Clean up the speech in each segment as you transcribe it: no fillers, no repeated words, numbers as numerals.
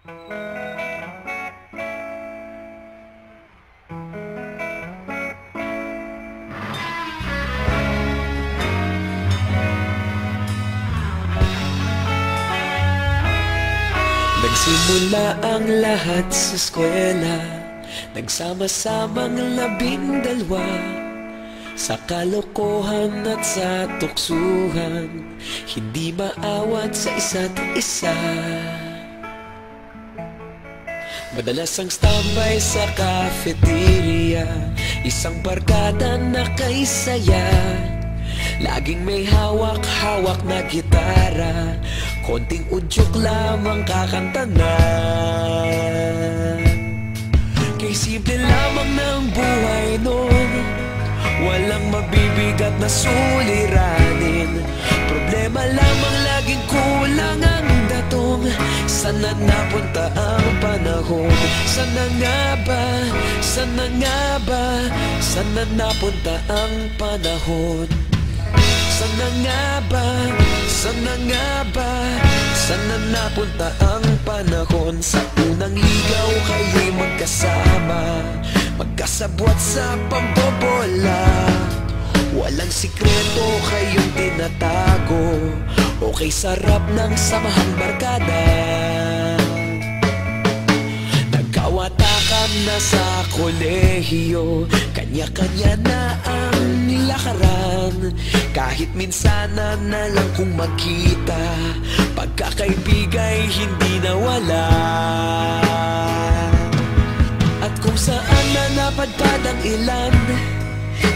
Nagsimula ang lahat sa eskwela, nagsama-samang 12 sa kalokohan at sa tuksuhan, hindi maawat sa isa't isa. Madalas ang standby sa cafeteria, isang barkada na kay saya. Laging may hawak-hawak na gitara, konting udyok lamang kakanta na. Kay simple lamang ng buhay nun, walang mabibigat na suliranin. Problema lamang laging kulang ang datong. Sana napunta ang panahon? Sana nga ba? Sana nga ba? Sana napunta ang panahon? Sana nga ba? Sana nga ba? Sana napunta ang panahon? Sa unang ligaw kayo'y magkasama, magkasabwat sa pambobola. Walang sikreto kayong tinatago, okay sarap ng samahang barkada. Nagkawatakan na sa kolehiyo, kanya-kanya na ang nilakaran. Kahit minsanan na lang kung magkita, pagkakaibigay hindi nawala. At kung saan na napadpad ang ilan,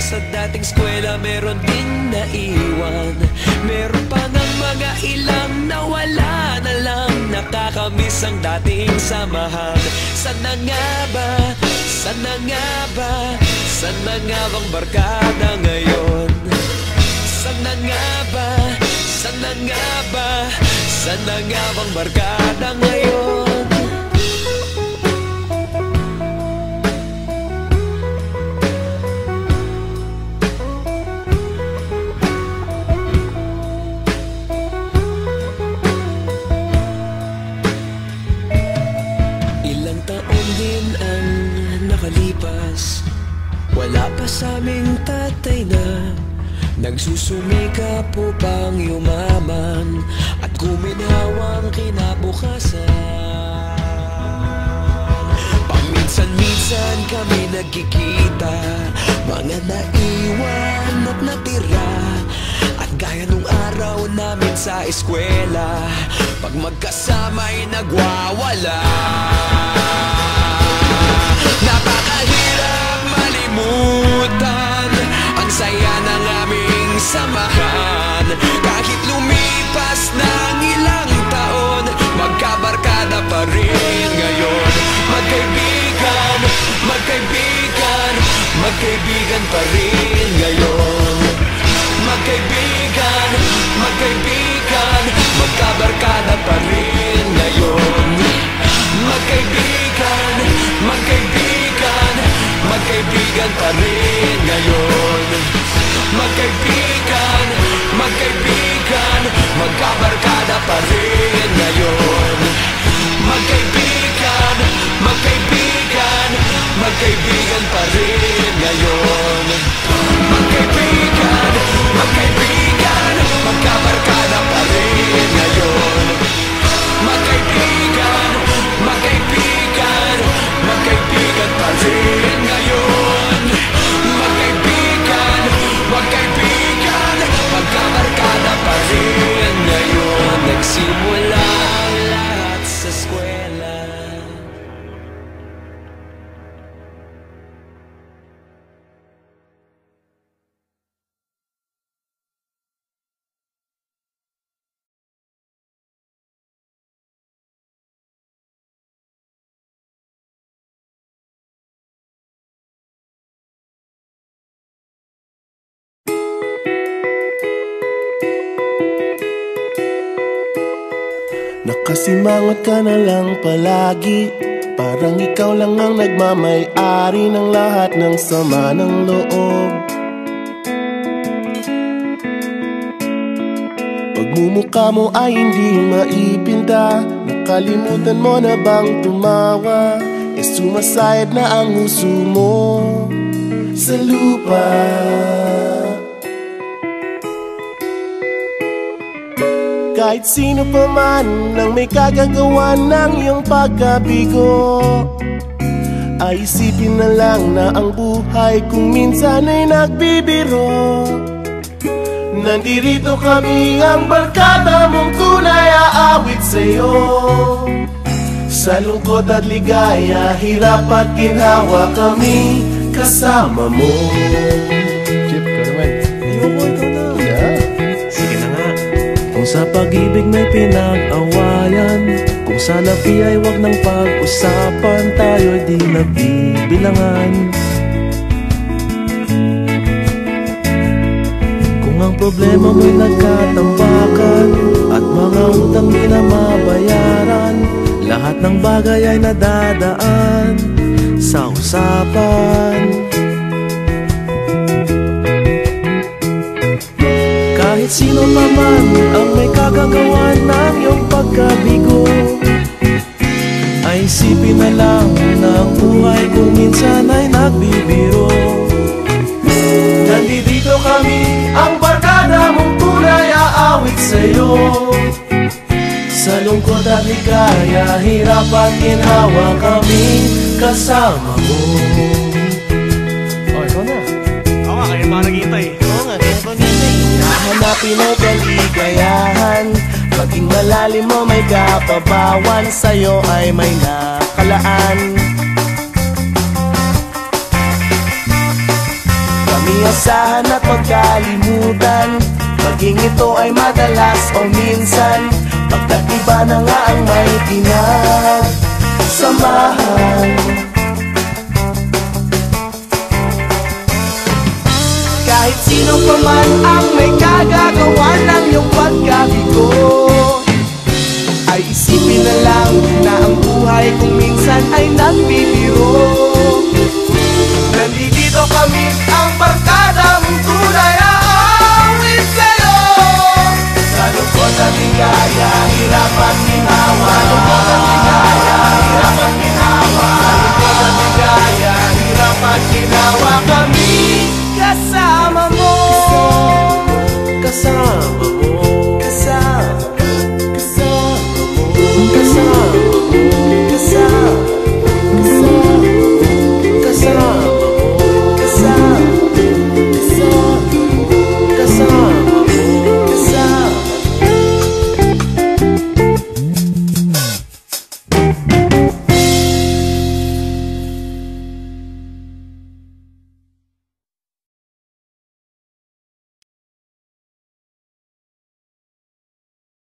sa dating eskwela meron ding naiwan. Meron pa ng mga ilang nawala na lang, nakakamiss ang dating samahan. Sana nga ba? Sana nga ba? Sana nga bang barkada ngayon? Sana nga ba? Sana nga ba? Sana nga bang barkada ngayon? Ilang taon din ang nakalipas, wala pa sa aming tatay na nagsusumikap upang yumaman at guminhawang kinabukasan. Paminsan-minsan kami nagkikita, mga naiwan at natira. At gaya nung araw namin sa eskwela, pag magkasama'y nagwawala. Napakahirap malimutan ang saya ng aming samahan. Kahit lumipas ng ilang taon, magkabarkada pa rin ngayon. Magkaibigan, magkaibigan, magkaibigan pa rin ngayon. Magkaibigan, magkaibigan, magkabarkada pa rin ngayon. Magkaibigan, magkaibigan, magkaibigan pa rin ngayon. Magkaibigan, magkaibigan, magkabarkada pa rin ngayon. Magkaibigan, magkaibigan, magkaibigan pa rin ngayon. Magkaibigan, magkaibigan, magkabarkada pa rin ngayon. Magkaibigan, magkaibigan, magkaibigan pa rin ngayon. Magkaibigan, magkaibigan, magkabarkada pa rin ngayon. Nagsimula ang lahat sa eskwela. Nakasimangot ka na lang palagi, parang ikaw lang ang nagmamay-ari ng lahat ng sama ng loob. Pagmumukha mo ay hindi maipinta, Nakalimutan mo na bang tumawa? E sumasayad na ang uso mo sa lupa. Kahit sino pa man ang may kagagawa ng iyong pagkabigo, ay isipin na lang na ang buhay kung minsan ay nagbibiro. Nandirito kami, ang barkada mong tunay aawit sa'yo. Sa lungkot at ligaya, hirap at ginhawa, kami kasama mo. Chip, ka naman. Ayoko, ikaw na. Yeah. Sige na nga. Kung sa pag-ibig may pinag-awayan, kung sa labi ay wag nang pag-usapan, tayo'y di nagbibilangan. Kung ang problema mo'y nagkatambakan at mga utang di na mabayaran, lahat ng bagay ay nadadaan sa usapan. Kahit sino pa man ang may kagagawa ng iyong pagkabigo, ay isipin na lang na ang buhay kung minsan ay nagbibiro. Nandito kami, ang barkada mong tunay aawit sa'yo. Sa lungkot at ligaya, hirap at ginhawa, kami kasama mo. Oh, ikaw na. Oo nga, kaya pa naghihintay. Oo nga, kaya pa naghihintay. Hahanapin ay kaligayahan, maging malalim mo may kapabawan, sa'yo ay may nakalaan. Kami asahan at magkalimutan, maging ito ay madalas o minsan, pagkatiba na nga ang may pinagsamahan. Kahit sino pa man ang may kagagawa ng iyong pagkabigo, ay isipin na lang na ang buhay kung minsan ay nagbibiro. Nandito kami, ang